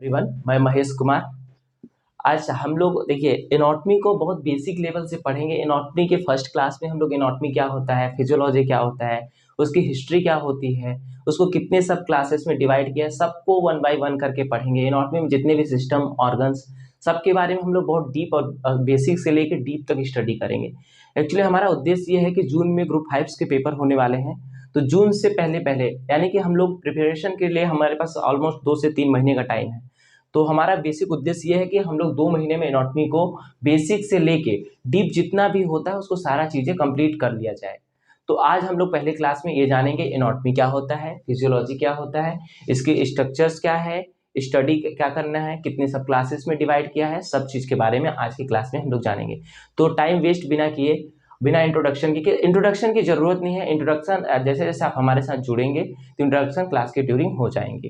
Everyone, मैं महेश कुमार। आज हम लोग देखिए एनाटॉमी को बहुत बेसिक लेवल से पढ़ेंगे। एनाटॉमी के फर्स्ट क्लास में हम लोग एनाटॉमी क्या होता है, फिजियोलॉजी क्या होता है, उसकी हिस्ट्री क्या होती है, उसको कितने सब क्लासेस में डिवाइड किया है, सबको वन बाय वन करके पढ़ेंगे। एनाटॉमी में जितने भी सिस्टम, ऑर्गन्स, सबके बारे में हम लोग बहुत डीप और बेसिक से लेकर डीप तक स्टडी करेंगे। एक्चुअली हमारा उद्देश्य ये है कि जून में ग्रुप 5 के पेपर होने वाले हैं, तो जून से पहले पहले यानी कि हम लोग प्रिपरेशन के लिए हमारे पास ऑलमोस्ट 2 से 3 महीने का टाइम है। तो हमारा बेसिक उद्देश्य ये है कि हम लोग 2 महीने में एनाटॉमी को बेसिक से लेके डीप जितना भी होता है उसको सारा चीज़ें कंप्लीट कर लिया जाए। तो आज हम लोग पहले क्लास में ये जानेंगे एनाटॉमी क्या होता है, फिजियोलॉजी क्या होता है, इसके स्ट्रक्चर्स क्या है, स्टडी क्या करना है, कितने सब क्लासेस में डिवाइड किया है, सब चीज़ के बारे में आज की क्लास में हम लोग जानेंगे। तो टाइम वेस्ट बिना किए, बिना इंट्रोडक्शन के, इंट्रोडक्शन की जरूरत नहीं है। इंट्रोडक्शन जैसे जैसे आप हमारे साथ जुड़ेंगे तो इंट्रोडक्शन क्लास के ड्यूरिंग हो जाएंगे।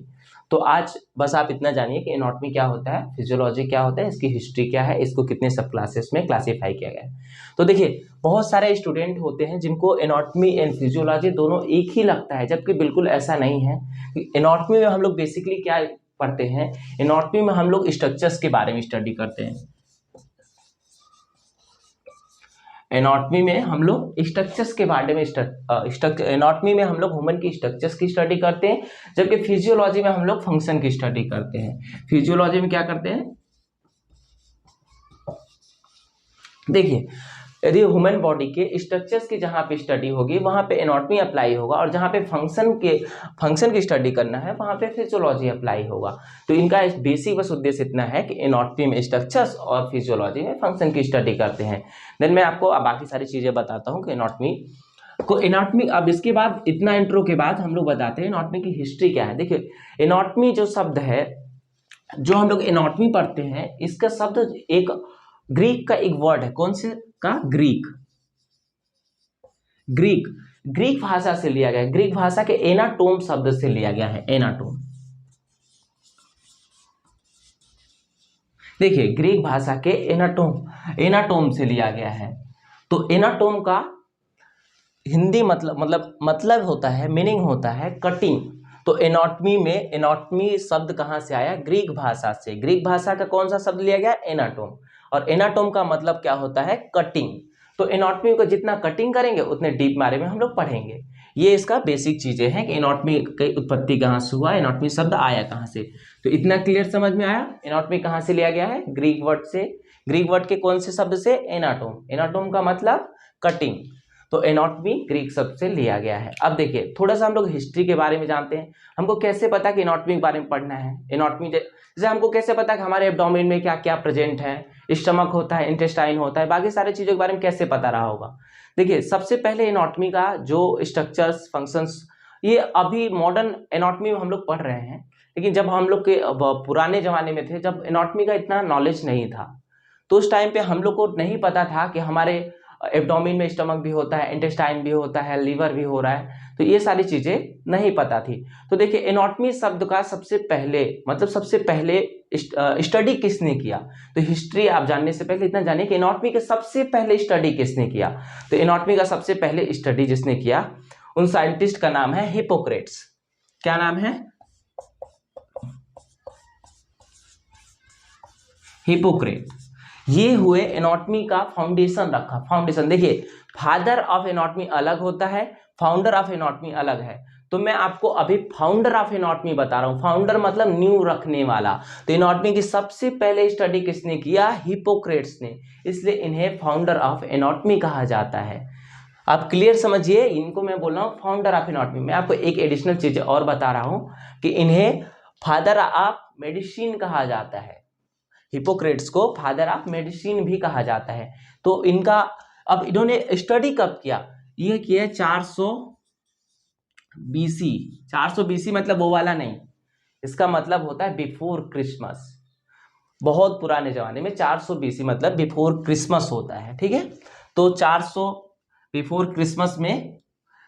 तो आज बस आप इतना जानिए कि एनाटॉमी क्या होता है, फिजियोलॉजी क्या होता है, इसकी हिस्ट्री क्या है, इसको कितने सब क्लासेस में क्लासीफाई किया गया है। तो देखिए बहुत सारे स्टूडेंट होते हैं जिनको एनाटॉमी एंड फिजियोलॉजी दोनों एक ही लगता है, जबकि बिल्कुल ऐसा नहीं है। एनाटॉमी में हम लोग बेसिकली क्या पढ़ते हैं, एनाटॉमी में हम लोग स्ट्रक्चर्स के बारे में स्टडी करते हैं। एनाटॉमी में हम लोग स्ट्रक्चर्स के बारे में एनाटॉमी में हम लोग ह्यूमन की स्ट्रक्चर्स की स्टडी करते हैं, जबकि फिजियोलॉजी में हम लोग फंक्शन की स्टडी करते हैं। फिजियोलॉजी में क्या करते हैं, देखिए यदि ह्यूमन बॉडी के स्ट्रक्चर्स की जहाँ पे स्टडी होगी वहाँ पे एनाटॉमी अप्लाई होगा, और जहाँ पे फंक्शन की स्टडी करना है वहाँ पे फिजियोलॉजी अप्लाई होगा। तो इनका बेसिक बस उद्देश्य इतना है कि एनाटॉमी में स्ट्रक्चर्स और फिजियोलॉजी में फंक्शन की स्टडी करते हैं। देन मैं आपको बाकी सारी चीज़ें बताता हूँ कि एनाटॉमी अब इसके बाद इतना इंट्रो के बाद हम लोग बताते हैं एनाटॉमी की हिस्ट्री क्या है। देखिए एनाटॉमी जो शब्द है, जो हम लोग एनाटॉमी पढ़ते हैं, इसका शब्द एक ग्रीक का एक वर्ड है। कौन से का? ग्रीक ग्रीक ग्रीक भाषा से लिया गया है। ग्रीक भाषा के एनाटोम शब्द से लिया गया है। एनाटोम, देखिए ग्रीक भाषा के एनाटोम से लिया गया है। तो एनाटोम का हिंदी मतलब होता है, मीनिंग होता है कटिंग। तो एनाटॉमी में एनाटॉमी शब्द कहाँ से आया? ग्रीक भाषा से। ग्रीक भाषा का कौन सा शब्द लिया गया? एनाटोम। और एनाटोम का मतलब क्या होता है? कटिंग। तो एनाटॉमी को जितना कटिंग करेंगे उतने डीप बारे में हम लोग पढ़ेंगे। ये इसका बेसिक चीजें हैं कि एनाटॉमी की उत्पत्ति कहाँ से हुआ, एनाटॉमी शब्द आया कहाँ से। तो इतना क्लियर समझ में आया एनाटॉमी कहाँ से लिया गया है? ग्रीक वर्ड से। ग्रीक वर्ड के कौन से शब्द से? एनाटोम। एनाटोम का मतलब कटिंग। तो एनाटॉमी ग्रीक शब्द से लिया गया है। अब देखिए थोड़ा सा हम लोग हिस्ट्री के बारे में जानते हैं। हमको कैसे पता कि एनाटॉमी के बारे में पढ़ना है? एनाटॉमी जैसे हमको कैसे पता कि हमारे एब्डोमेन में क्या क्या प्रेजेंट है, स्टमक होता है, इंटेस्टाइन होता है, बाकी सारी चीजों के बारे में कैसे पता रहा होगा? देखिए सबसे पहले एनाटॉमी का जो स्ट्रक्चर्स, फंक्शंस, ये अभी मॉडर्न एनाटॉमी में हम लोग पढ़ रहे हैं, लेकिन जब हम लोग के पुराने जमाने में थे, जब एनाटॉमी का इतना नॉलेज नहीं था, तो उस टाइम पे हम लोग को नहीं पता था कि हमारे एब्डोमेन में स्टमक भी होता है, इंटेस्टाइन भी होता है, लीवर भी हो रहा है। तो ये सारी चीजें नहीं पता थी। तो देखिए एनाटॉमी शब्द का सबसे पहले स्टडी किसने किया? तो हिस्ट्री आप जानने से पहले इतना जानिए कि एनाटॉमी के सबसे पहले स्टडी किसने किया। तो एनाटॉमी का सबसे पहले स्टडी जिसने किया, उन साइंटिस्ट का नाम है हिप्पोक्रेट्स। क्या नाम है? हिप्पोक्रेट। ये हुए एनाटॉमी का फाउंडेशन रखा। फाउंडेशन देखिए, फादर ऑफ एनाटॉमी अलग होता है, फाउंडर ऑफ एनाटॉमी अलग है। तो मैं आपको अभी फाउंडर ऑफ एनाटॉमी बता रहा हूं। फाउंडर मतलब न्यू रखने वाला। तो एनाटॉमी की सबसे पहले स्टडी किसने किया? हिप्पोक्रेट्स ने। इसलिए इन्हें फाउंडर ऑफ एनाटॉमी कहा जाता है। आप क्लियर समझिए, इनको मैं बोल रहा हूं फाउंडर ऑफ एनाटॉमी। मैं आपको एक एडिशनल चीज और बता रहा हूं कि इन्हें फादर ऑफ मेडिसिन कहा जाता है। हिप्पोक्रेट्स को फादर ऑफ मेडिसिन भी कहा जाता है। तो इनका अब इन्होंने स्टडी कब किया? ये किया 400 बीसी। 400 बीसी मतलब वो वाला नहीं, इसका मतलब होता है बिफोर क्रिसमस। बहुत पुराने जमाने में 400 बीसी मतलब बिफोर क्रिसमस होता है, ठीक है। तो 400 बिफोर क्रिसमस में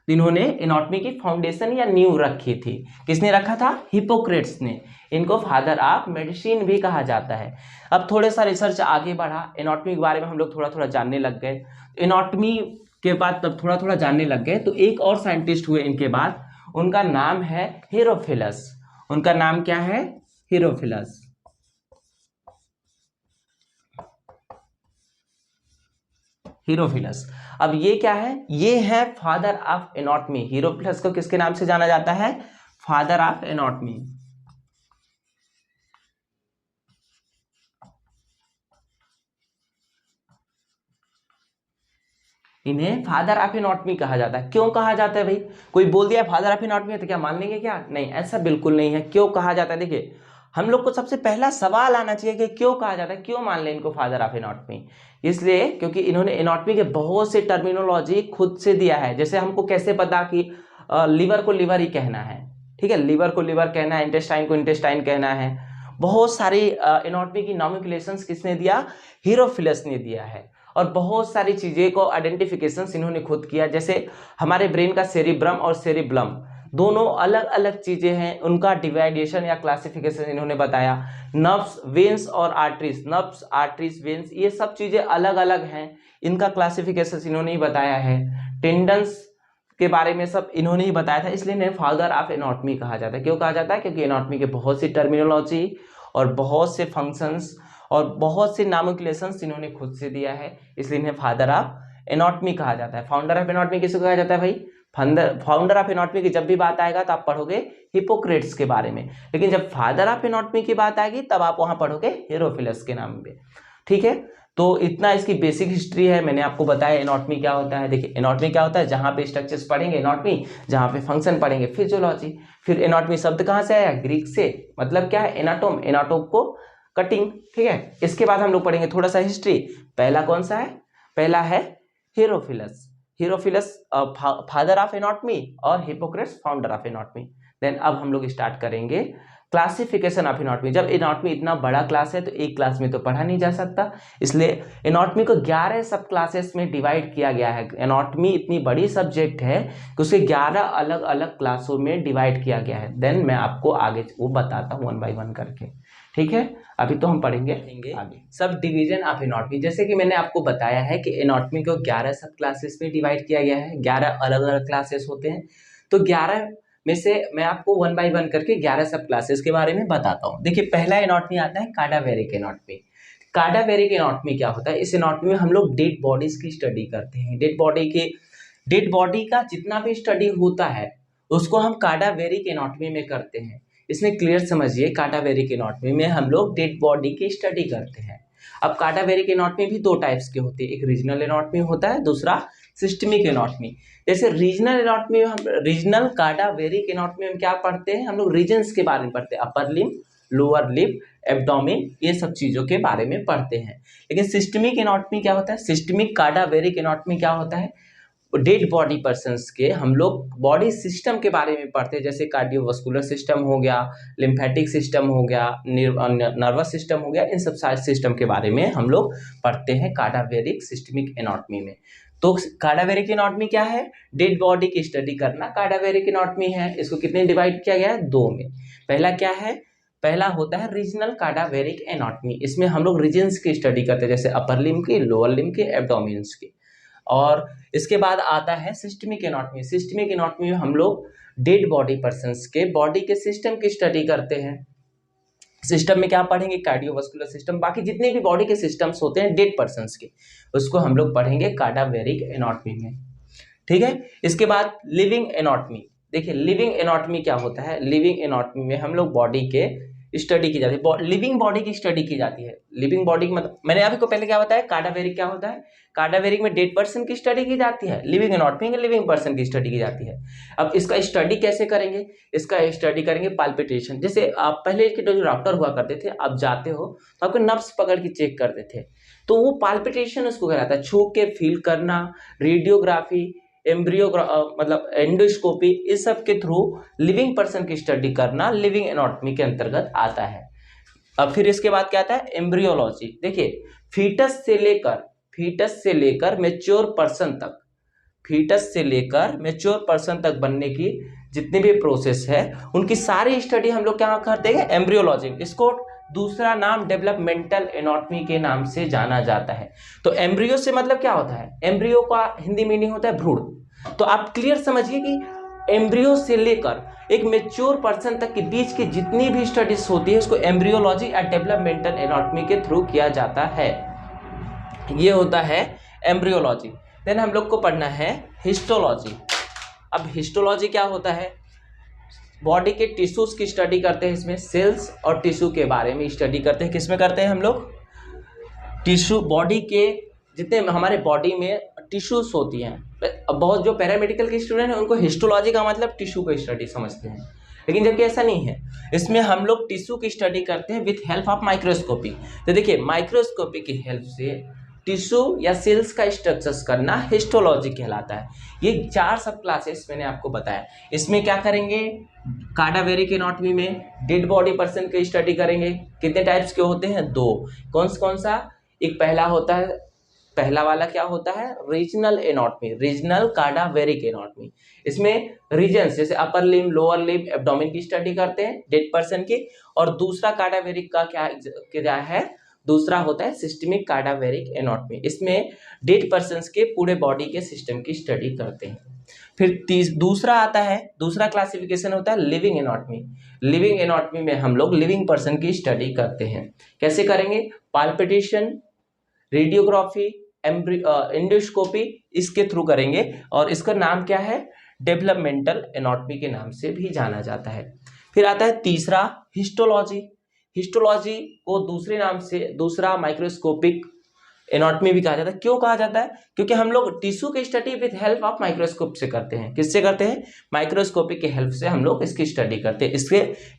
इन्होंने एनाटॉमी की फाउंडेशन या नींव रखी थी। किसने रखा था? हिप्पोक्रेट्स ने। इनको फादर ऑफ मेडिसिन भी कहा जाता है। अब थोड़े सा रिसर्च आगे बढ़ा, एनाटॉमी के बारे में हम लोग थोड़ा थोड़ा जानने लग गए। एनाटॉमी के बाद तब थोड़ा थोड़ा जानने लग गए तो एक और साइंटिस्ट हुए इनके बाद, उनका नाम है हेरोफिलस। उनका नाम क्या है? हीरोफिलस। हीरोफिलस। अब ये क्या है, ये है फादर ऑफ एनाटॉमी। हीरोफिलस को किसके नाम से जाना जाता है, फादर ऑफ एनाटॉमी। इन्हें फादर ऑफ एनाटॉमी कहा जाता है। क्यों कहा जाता है भाई, कोई बोल दिया फादर ऑफ एनाटॉमी है तो क्या मान लेंगे क्या, नहीं ऐसा बिल्कुल नहीं है। क्यों कहा जाता है, देखिए हम लोग को सबसे पहला सवाल आना चाहिए कि क्यों कहा जाता है, क्यों मान लें इनको फादर ऑफ एनाटॉमी। इसलिए क्योंकि इन्होंने एनाटॉमी के बहुत से टर्मिनोलॉजी खुद से दिया है। जैसे हमको कैसे पता कि लीवर को लीवर ही कहना है, ठीक है, लीवर को लीवर कहना है, इंटेस्टाइन को इंटेस्टाइन कहना है। बहुत सारी एनाटॉमी की नॉमेनक्लेचर्स किसने दिया, हीरोफिलस ने दिया है। और बहुत सारी चीजें को आइडेंटिफिकेशंस इन्होंने खुद किया। जैसे हमारे ब्रेन का सेरिब्रम और सेरिब्लम दोनों अलग अलग चीजें हैं, उनका डिवाइडेशन या क्लासिफिकेशन इन्होंने बताया। नर्व्स, वेन्स और आर्टरीज, नर्व्स, आर्टरीज, वेन्स, ये सब चीजें अलग अलग हैं, इनका क्लासिफिकेशन इन्होंने ही बताया है। टेंडन्स के बारे में सब इन्होंने ही बताया था। इसलिए इन्हें फादर ऑफ एनाटॉमी कहा जाता है। क्यों कहा जाता है, क्योंकि एनाटॉमी के बहुत सी टर्मिनोलॉजी और बहुत से फंक्शंस और बहुत से नॉमेनक्लेचर्स इन्होंने खुद से दिया है, इसलिए इन्हें फादर ऑफ एनाटॉमी कहा जाता है। फाउंडर ऑफ एनाटॉमी किसको कहा जाता है भाई, फाउंडर ऑफ एनाटॉमी की जब भी बात आएगा तो आप पढ़ोगे हिपोक्रेट्स के बारे में, लेकिन जब फादर ऑफ एनाटॉमी की बात आएगी तब आप वहां पढ़ोगे हीरोफिलस के नाम पे, ठीक है। तो इतना इसकी बेसिक हिस्ट्री है, मैंने आपको बताया एनाटॉमी क्या होता है। देखिए एनाटॉमी क्या होता है, जहां पे स्ट्रक्चर्स पढ़ेंगे एनाटॉमी, जहां पे फंक्शन पढ़ेंगे फिजियोलॉजी। फिर एनाटॉमी शब्द कहां से आया, ग्रीक से, मतलब क्या है एनाटोम, एनाटोम को कटिंग, ठीक है। इसके बाद हम लोग पढ़ेंगे थोड़ा सा हिस्ट्री। पहला कौन सा है, पहला है Herophilus. Herophilus father of anatomy और Hippocrates founder of anatomy. Then अब हम लोग स्टार्ट करेंगे क्लासिफिकेशन ऑफ एनाटॉमी। जब एनाटॉमी इतना बड़ा क्लास है तो एक क्लास में तो पढ़ा नहीं जा सकता, इसलिए एनाटॉमी को 11 सब क्लासेस में डिवाइड किया गया है। एनाटॉमी इतनी बड़ी सब्जेक्ट है कि उसे 11 अलग अलग क्लासों में डिवाइड किया गया है। देन मैं आपको आगे वो बताता हूँ 1 बाय 1 करके, ठीक है। अभी तो हम पढ़ेंगे आगे सब डिवीजन ऑफ एनाटॉमी। जैसे कि मैंने आपको बताया है कि एनाटॉमी को 11 सब क्लासेस में डिवाइड किया गया है, 11 अलग अलग क्लासेस होते हैं। तो 11 में से मैं आपको 1 बाय 1 करके 11 सब क्लासेस के बारे में बताता हूँ। देखिए पहला एनाटॉमी आता है कैडावेरिक एनाटॉमी। कैडावेरिक एनाटॉमी क्या होता है, इस एनाटॉमी में हम लोग डेड बॉडीज की स्टडी करते हैं। डेड बॉडी का जितना भी स्टडी होता है उसको हम कैडावेरिक एनाटॉमी में करते हैं। इसमें क्लियर समझिए, कैडावेरिक एनाटॉमी में हम लोग डेड बॉडी की स्टडी करते हैं। अब कैडावेरिक एनाटॉमी भी 2 टाइप्स के होते हैं, एक रीजनल एनाटॉमी होता है, दूसरा सिस्टमिक एनाटॉमी। जैसे रीजनल एनाटॉमी में हम रीजनल कैडावेरिक एनाटॉमी में क्या पढ़ते हैं, हम लोग रीजन्स के बारे में पढ़ते हैं, अपर लिम्ब, लोअर लिम्ब, एब्डोमेन, ये सब चीजों के बारे में पढ़ते हैं। लेकिन सिस्टमिक एनाटॉमी क्या होता है, सिस्टमिक कैडावेरिक एनाटॉमी क्या होता है, डेड बॉडी पर्सन्स के हम लोग बॉडी सिस्टम के बारे में पढ़ते हैं। जैसे कार्डियोवास्कुलर सिस्टम हो गया, लिम्फेटिक सिस्टम हो गया, नर्वस सिस्टम हो गया, इन सब सारे सिस्टम के बारे में हम लोग पढ़ते हैं कैडावेरिक सिस्टमिक एनाटॉमी में। तो कैडावेरिक एनाटॉमी क्या है, डेड बॉडी की स्टडी करना कैडावेरिक एनाटॉमी है। इसको कितने डिवाइड किया गया है, 2 में। पहला क्या है, पहला होता है रीजनल कैडावेरिक एनाटॉमी। इसमें हम लोग रीजन्स की स्टडी करते हैं, जैसे अपर लिम्ब की, लोअर लिम्ब की, एब्डोमेन्स की। और इसके बाद आता है सिस्टमिक एनाटॉमी। सिस्टमिक एनाटॉमी में हम लोग डेड बॉडी पर्सन्स के बॉडी के सिस्टम की स्टडी करते हैं। सिस्टम में क्या पढ़ेंगे, कार्डियोवास्कुलर सिस्टम, बाकी जितने भी बॉडी के सिस्टम्स होते हैं डेड पर्सन्स के, उसको हम लोग पढ़ेंगे कैडावेरिक एनाटॉमी में, ठीक है। इसके बाद लिविंग एनाटॉमी। देखिए लिविंग एनाटॉमी क्या होता है, लिविंग एनाटॉमी में हम लोग बॉडी के स्टडी की जाती है, लिविंग बॉडी की स्टडी की जाती है। लिविंग बॉडी मतलब मैंने आपको पहले क्या बताया, कैडावेरिक क्या होता है, कैडावेरिक में डेड पर्सन की स्टडी की जाती है, लिविंग एनाटॉमी में लिविंग पर्सन की स्टडी की जाती है। अब इसका स्टडी कैसे करेंगे, इसका स्टडी करेंगे पाल्पिटेशन। जैसे आप पहले के जो डॉक्टर हुआ करते थे, आप जाते हो तो आपको नब्स पकड़ के चेक करते थे, तो वो पाल्पिटेशन उसको कहलाता है, छू के फील करना, रेडियोग्राफी, एम्ब्रियो मतलब एंडोस्कोपी, इस सब के थ्रू लिविंग पर्सन की स्टडी करना लिविंग एनाटॉमी के अंतर्गत आता है। अब फिर इसके बाद क्या आता है, एम्ब्रियोलॉजी। देखिए फीटस से लेकर मैच्योर पर्सन तक, फीटस से लेकर मैच्योर पर्सन तक बनने की जितनी भी प्रोसेस है उनकी सारी स्टडी हम लोग क्या करते हैं, एम्ब्रियोलॉजी। इसको दूसरा नाम डेवलपमेंटल एनाटॉमी के नाम से जाना जाता है। तो एम्ब्रियो से मतलब क्या होता है, एम्ब्रियो का हिंदी मीनिंग होता है भ्रूण। तो आप क्लियर समझिए कि एम्ब्रियो से लेकर एक मेच्योर पर्सन तक के बीच की जितनी भी स्टडीज होती है उसको एम्ब्रियोलॉजी या डेवलपमेंटल एनाटॉमी के थ्रू किया जाता है। ये होता है एम्ब्रियोलॉजी। देन हम लोग को पढ़ना है हिस्टोलॉजी। अब हिस्टोलॉजी क्या होता है? बॉडी के टिश्यूज की स्टडी करते हैं, इसमें सेल्स और टिश्यू के बारे में स्टडी करते हैं। किसमें करते हैं हम लोग? टिश्यू, बॉडी के जितने हमारे बॉडी में टिश्यूज होती हैं। अब बहुत जो पैरामेडिकल के स्टूडेंट हैं उनको हिस्टोलॉजी का मतलब टिश्यू को स्टडी समझते हैं, लेकिन जबकि ऐसा नहीं है। इसमें हम लोग टिश्यू की स्टडी करते हैं विथ हेल्प ऑफ माइक्रोस्कोपी। तो देखिए, माइक्रोस्कोपी की हेल्प से टिश्यू या सेल्स का स्ट्रक्चर्स करना हिस्टोलॉजी कहलाता है। ये 4 सब क्लासेस मैंने आपको बताया। इसमें क्या करेंगे? कैडावेरिक एनाटॉमी में डेड बॉडी पर्सन की स्टडी करेंगे। कितने टाइप्स के होते हैं? 2। कौन सा? एक पहला होता है, पहला वाला क्या होता है? Regional anatomy, regional cadaveric anatomy. इसमें रीजन्स जैसे upper limb, lower limb, abdomen की स्टडी करते हैं डेड पर्सन की। और दूसरा कैडावेरिक का क्या है? दूसरा होता है सिस्टमिक कैडावेरिक एनाटॉमी। इसमें डेड पर्सन्स के पूरे बॉडी के सिस्टम की स्टडी करते हैं। फिर दूसरा आता है, दूसरा क्लासिफिकेशन होता है लिविंग एनाटॉमी। लिविंग एनाटॉमी में हम लोग लिविंग पर्सन की स्टडी करते हैं। कैसे करेंगे? पाल्पिटेशन, रेडियोग्राफी, एंडोस्कोपी, इसके थ्रू करेंगे। और इसका नाम क्या है? डेवलपमेंटल एनाटॉमी के नाम से भी जाना जाता है। फिर आता है तीसरा हिस्टोलॉजी। हिस्टोलॉजी को दूसरे नाम से दूसरा माइक्रोस्कोपिक एनाटॉमी भी कहा जाता है। क्यों कहा जाता है? क्योंकि हम लोग टिश्यू की study with help of microscope से करते हैं। किससे करते हैं? माइक्रोस्कोपी की हेल्प से हम लोग इसकी स्टडी करते हैं।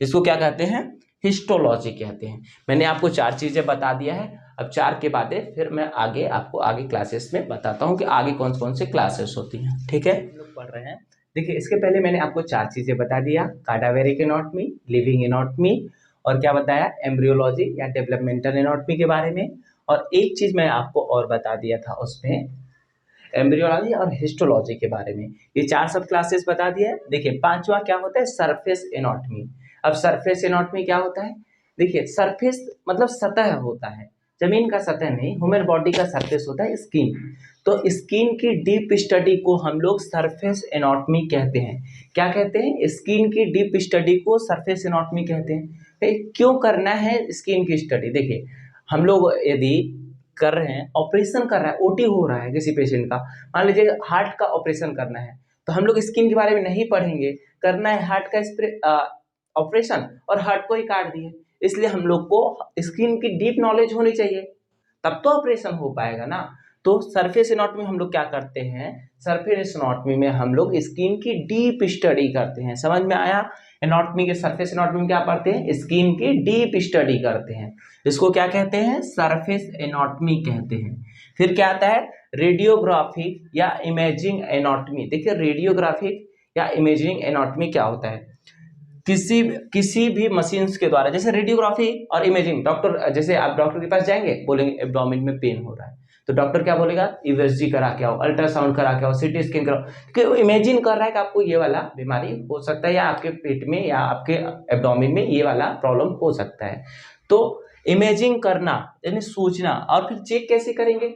इसको क्या कहते हैं? हिस्टोलॉजी कहते हैं। मैंने आपको 4 चीजें बता दिया है। अब 4 के बाद फिर मैं आपको आगे क्लासेस में बताता हूँ कि आगे कौन कौन से क्लासेस होती हैं। ठीक है, हम लोग पढ़ रहे हैं। देखिए, इसके पहले मैंने आपको 4 चीजें बता दिया, कैडावेरिक एनाटॉमी, लिविंग एनाटॉमी, और क्या बताया? एम्ब्रियोलॉजी या डेवलपमेंटल एनाटॉमी के बारे में। और एक चीज मैं आपको और बता दिया था उसमें, एम्ब्रियोलॉजी और हिस्टोलॉजी के बारे में। ये 4 सब क्लासेस बता दिया है। देखिए, 5वां क्या होता है? Surface anatomy. अब सरफेस एनाटॉमी क्या होता है? देखिए, सरफेस मतलब सतह होता है, जमीन का सतह नहीं। ह्यूमन बॉडी का सरफेस होता है स्किन। तो स्किन की डीप स्टडी को हम लोग सरफेस एनाटॉमी कहते हैं। क्या कहते हैं? स्किन की डीप स्टडी को सरफेस एनाटॉमी कहते हैं। क्यों करना है स्किन की स्टडी? देखिए, हम लोग यदि कर रहे हैं, ऑपरेशन कर रहा है, ओटी हो रहा है किसी पेशेंट का, मान लीजिए हार्ट का ऑपरेशन करना है, तो हम लोग स्किन के बारे में नहीं पढ़ेंगे। करना है हार्ट का ऑपरेशन और हार्ट को ही काट दिए, इसलिए हम लोग को स्किन की डीप नॉलेज होनी चाहिए, तब तो ऑपरेशन हो पाएगा ना। तो सरफेस एनाटॉमी हम लोग क्या करते हैं? सरफेस एनाटॉमी में हम लोग स्किन की डीप स्टडी करते हैं। समझ में आया? एनाटॉमी के सरफेस एनाटॉमी में क्या पढ़ते हैं? स्किन की डीप स्टडी करते हैं। इसको क्या कहते हैं? सरफेस एनाटॉमी कहते हैं। फिर क्या आता है? रेडियोग्राफिक या इमेजिंग एनाटॉमी। देखिए, रेडियोग्राफिक या इमेजिंग एनाटॉमी क्या होता है? किसी भी मशीन्स के द्वारा, जैसे रेडियोग्राफी और इमेजिंग, डॉक्टर जैसे आप डॉक्टर के पास जाएंगे, बोलेंगे एब्डोमेन में पेन हो रहा है, तो डॉक्टर क्या बोलेगा? यूएसजी करा के आओ, अल्ट्रासाउंड करा के आओ, सीटी स्कैन कराओ, क्योंकि वो इमेजिन कर रहा है कि आपको ये वाला बीमारी हो सकता है, या आपके पेट में या आपके एब्डोमेन में ये वाला प्रॉब्लम हो सकता है। तो इमेजिंग करना यानी सोचना। और फिर चेक कैसे करेंगे?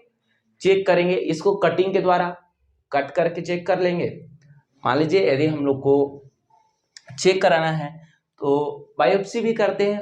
चेक करेंगे इसको कटिंग के द्वारा, कट करके चेक कर लेंगे। मान लीजिए यदि हम लोग को चेक कराना है तो बायोप्सी भी करते हैं,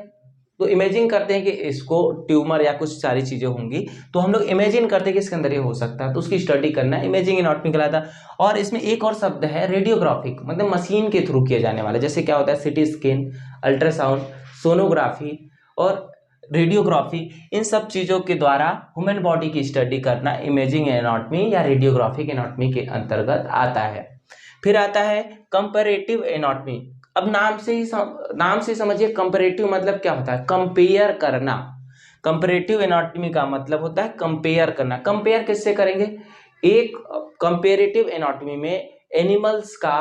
तो इमेजिन करते हैं कि इसको ट्यूमर या कुछ सारी चीजें होंगी, तो हम लोग इमेजिन करते हैं कि इसके अंदर ये हो सकता है, तो उसकी स्टडी करना इमेजिंग एनाटॉमी कहलाता है। और इसमें एक और शब्द है रेडियोग्राफिक, मतलब मशीन के थ्रू किए जाने वाले। जैसे क्या होता है? सिटी स्कैन, अल्ट्रासाउंड, सोनोग्राफी और रेडियोग्राफी, इन सब चीज़ों के द्वारा ह्यूमन बॉडी की स्टडी करना इमेजिंग एनाटॉमी या रेडियोग्राफिक एनाटॉमी के अंतर्गत आता है। फिर आता है कंपैरेटिव एनाटॉमी। अब नाम से समझिए, कंपैरेटिव मतलब क्या होता है? कंपेयर करना। कंपैरेटिव एनाटॉमी का मतलब होता है कंपेयर करना। कंपेयर किससे करेंगे? एक कंपैरेटिव एनाटॉमी में एनिमल्स का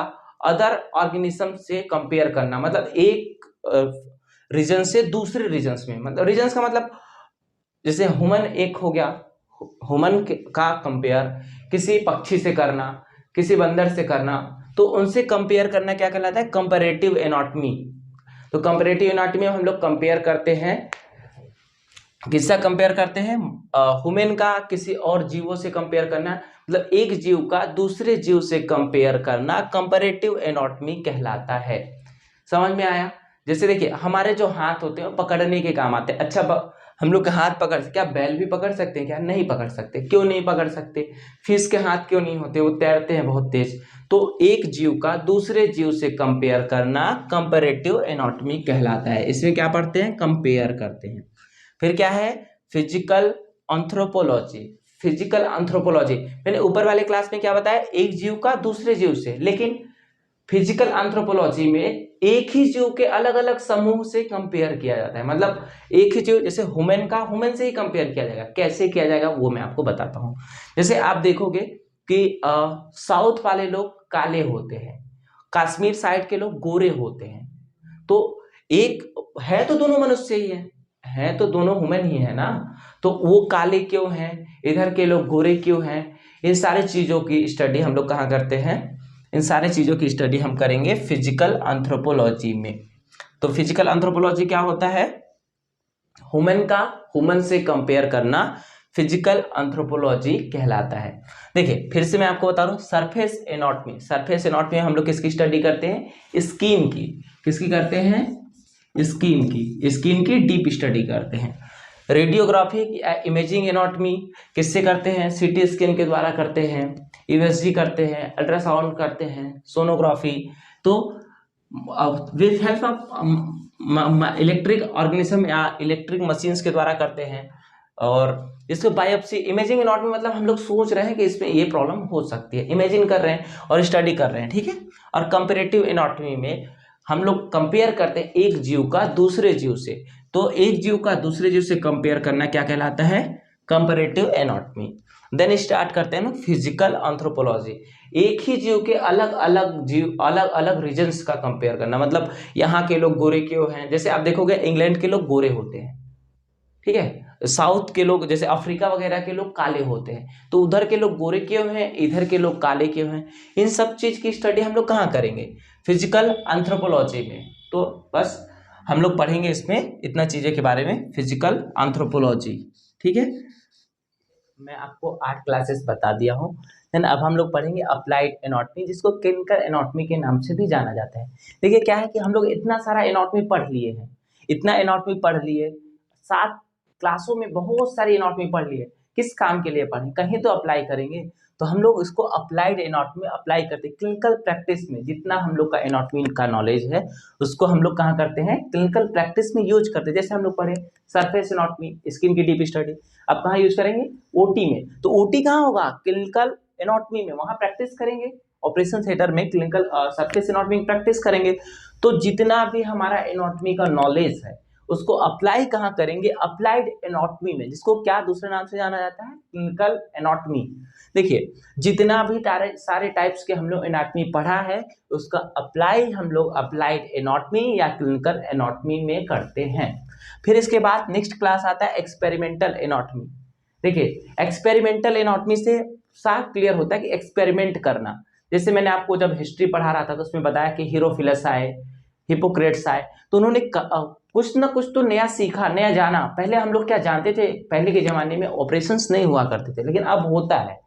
अदर ऑर्गेनिज्म से कंपेयर करना, मतलब एक रीजन से दूसरे रीजन्स में, मतलब रीजन्स का मतलब जैसे ह्यूमन एक हो गया, ह्यूमन का कंपेयर किसी पक्षी से करना, किसी बंदर से करना, तो उनसे कंपेयर करना क्या कहलाता है? Comparative anatomy. तो कंपैरेटिव एनाटॉमी में हम लोग कंपेयर करते हैं, किससे कंपेयर करते हैं? ह्यूमन का किसी और जीवों से कंपेयर करना, मतलब एक जीव का दूसरे जीव से कंपेयर करना कंपैरेटिव एनाटॉमी कहलाता है। समझ में आया? जैसे देखिए हमारे जो हाथ होते हैं वो पकड़ने के काम आते हैं। अच्छा हम लोग के हाथ पकड़ क्या बैल भी पकड़ सकते हैं क्या? नहीं पकड़ सकते। क्यों नहीं पकड़ सकते? फिश के हाथ क्यों नहीं होते? वो तैरते हैं बहुत तेज। तो एक जीव का दूसरे जीव से कंपेयर करना कंपैरेटिव एनाटॉमी कहलाता है। इसमें क्या पढ़ते हैं? कंपेयर करते हैं। फिर क्या है? Physical anthropology. फिजिकल एंथ्रोपोलॉजी मैंने ऊपर वाले क्लास में क्या बताया? एक जीव का दूसरे जीव से, लेकिन फिजिकल एंथ्रोपोलॉजी में एक ही जीव के अलग अलग समूह से कंपेयर किया जाता है। मतलब एक ही जीव, जैसे ह्यूमन का ह्यूमन से ही कंपेयर किया जाएगा। कैसे किया जाएगा वो मैं आपको बताता हूं। जैसे आप देखोगे कि साउथ वाले लोग काले होते हैं, कश्मीर साइड के लोग गोरे होते हैं। तो एक है तो दोनों मनुष्य ही है तो दोनों ह्यूमन ही है ना। तो वो काले क्यों हैं, इधर के लोग गोरे क्यों हैं, इन सारी चीजों की स्टडी हम लोग कहाँ करते हैं? इन सारी चीजों की स्टडी हम करेंगे फिजिकल एंथ्रोपोलॉजी में। तो फिजिकल एंथ्रोपोलॉजी क्या होता है? ह्यूमन का ह्यूमन से कंपेयर करना फिजिकल एंथ्रोपोलॉजी कहलाता है। देखिए फिर से मैं आपको बता रहा हूँ, सरफेस एनाटॉमी। सरफेस एनाटॉमी हम लोग किसकी स्टडी करते हैं? स्किन की। किसकी करते हैं? स्किन की। स्किन की डीप स्टडी करते हैं। रेडियोग्राफी इमेजिंग एनाटॉमी किससे करते हैं? सीटी स्कैन के द्वारा करते हैं, यूएसजी करते हैं, अल्ट्रासाउंड करते हैं, सोनोग्राफी। तो with help of electric organism या इलेक्ट्रिक मशीन्स के द्वारा करते हैं। और इसको बायोप्सी। इमेजिंग एनाटॉमी मतलब हम लोग सोच रहे हैं कि इसमें ये प्रॉब्लम हो सकती है, इमेजिन कर रहे हैं और स्टडी कर रहे हैं, ठीक है। और कंपैरेटिव एनाटॉमी में हम लोग कंपेयर करते हैं एक जीव का दूसरे जीव से। तो एक जीव का दूसरे जीव से कंपेयर करना क्या कहलाता है? Comparative anatomy. देन स्टार्ट करते हैं ना फिजिकल एंथ्रोपोलॉजी। एक ही जीव के अलग अलग जीव, अलग अलग रीजन्स का कंपेयर करना। मतलब यहाँ के लोग गोरे क्यों हैं? जैसे आप देखोगे इंग्लैंड के लोग गोरे होते हैं, ठीक है। साउथ के लोग जैसे अफ्रीका वगैरह के लोग काले होते हैं। तो उधर के लोग गोरे क्यों हैं, इधर के लोग काले क्यों हैं? इन सब चीज की स्टडी हम लोग कहाँ करेंगे? फिजिकल एंथ्रोपोलॉजी में। तो बस हम लोग पढ़ेंगे इसमें इतना चीजें के बारे में, फिजिकल एंथ्रोपोलॉजी, ठीक है। मैं आपको 8 क्लासेस बता दिया हूँ। देन अब हम लोग पढ़ेंगे अप्लाइड एनाटॉमी, जिसको क्लिनिकल एनाटॉमी के नाम से भी जाना जाता है। देखिए क्या है कि हम लोग इतना सारा एनाटॉमी पढ़ लिए हैं, इतना एनाटॉमी पढ़ लिए, 7 क्लासों में बहुत सारी एनाटॉमी पढ़ लिए। किस काम के लिए पढ़ें? कहीं तो अप्लाई करेंगे। तो हम लोग इसको अप्लाइड एनाटॉमी अप्लाई करते हैं क्लिनिकल प्रैक्टिस में। जितना हम लोग का एनाटॉमी का नॉलेज है उसको हम लोग कहाँ करते हैं? क्लिनिकल प्रैक्टिस में यूज करते हैं। जैसे हम लोग पढ़े सरफेस एनाटॉमी, स्किन की डीप स्टडी, अब कहाँ यूज करेंगे? ओटी में। तो ओटी कहाँ होगा? क्लिनिकल एनाटॉमी में, वहां प्रैक्टिस करेंगे। ऑपरेशन थिएटर में क्लिनिकल सरफेस एनाटॉमी प्रैक्टिस करेंगे। तो जितना भी हमारा एनाटॉमी का नॉलेज है उसको अप्लाई कहाँ करेंगे? अप्लाइड एनाटॉमी में, जिसको क्या दूसरे नाम से जाना जाता है? Clinical anatomy. देखिए जितना भी सारे टाइप्स के हम लोग एनाटॉमी पढ़ा है उसका अप्लाई हम लोग अप्लाइड एनाटॉमी या क्लिनिकल एनाटॉमी में करते हैं। फिर इसके बाद नेक्स्ट क्लास आता है एक्सपेरिमेंटल एनाटॉमी। देखिए एक्सपेरिमेंटल एनाटॉमी से साफ क्लियर होता है कि एक्सपेरिमेंट करना। जैसे मैंने आपको जब हिस्ट्री पढ़ा रहा था तो उसमें बताया कि हीरोफिलस आए, हिपोक्रेट्स आए, तो उन्होंने कुछ ना कुछ तो नया सीखा, नया जाना। पहले हम लोग क्या जानते थे? पहले के जमाने में ऑपरेशंस नहीं हुआ करते थे, लेकिन अब होता है,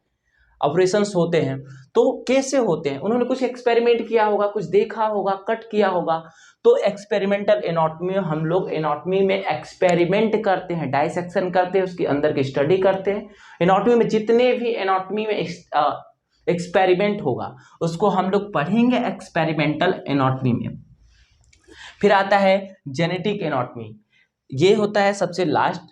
ऑपरेशंस होते हैं। तो कैसे होते हैं? उन्होंने कुछ एक्सपेरिमेंट किया होगा, कुछ देखा होगा, कट किया होगा। तो एक्सपेरिमेंटल एनाटॉमी में हम लोग एनाटॉमी में एक्सपेरिमेंट करते हैं, डाइसेक्शन करते हैं, उसके अंदर की स्टडी करते हैं। एनाटॉमी में जितने भी एनाटॉमी में एक्सपेरिमेंट होगा उसको हम लोग पढ़ेंगे एक्सपेरिमेंटल एनाटॉमी में। फिर आता है जेनेटिक एनाटॉमी। ये होता है सबसे लास्ट,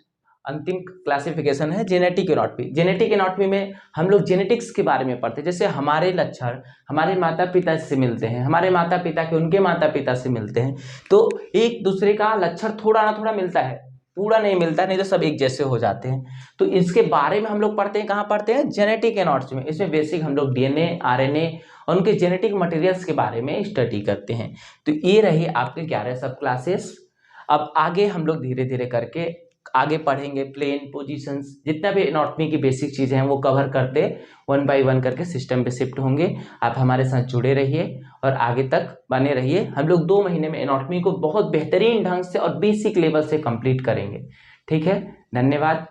अंतिम क्लासिफिकेशन है जेनेटिक एनाटॉमी। जेनेटिक एनाटॉमी में हम लोग जेनेटिक्स के बारे में पढ़ते हैं। जैसे हमारे लक्षण हमारे माता पिता से मिलते हैं, हमारे माता पिता के उनके माता पिता से मिलते हैं। तो एक दूसरे का लक्षण थोड़ा ना थोड़ा मिलता है, पूरा नहीं मिलता, नहीं तो सब एक जैसे हो जाते हैं। तो इसके बारे में हम लोग पढ़ते हैं। कहाँ पढ़ते हैं? जेनेटिक एनाटॉमी में। इसमें बेसिक हम लोग डीएनए, आरएनए और उनके जेनेटिक मटेरियल्स के बारे में स्टडी करते हैं। तो ये रही आपके 11 सब क्लासेस। अब आगे हम लोग धीरे धीरे करके आगे पढ़ेंगे प्लेन, पोजीशंस, जितना भी एनाटॉमी की बेसिक चीजें हैं वो कवर करते 1 बाय 1 करके सिस्टम पे शिफ्ट होंगे। आप हमारे साथ जुड़े रहिए और आगे तक बने रहिए। हम लोग 2 महीने में एनाटॉमी को बहुत बेहतरीन ढंग से और बेसिक लेवल से कंप्लीट करेंगे, ठीक है। धन्यवाद।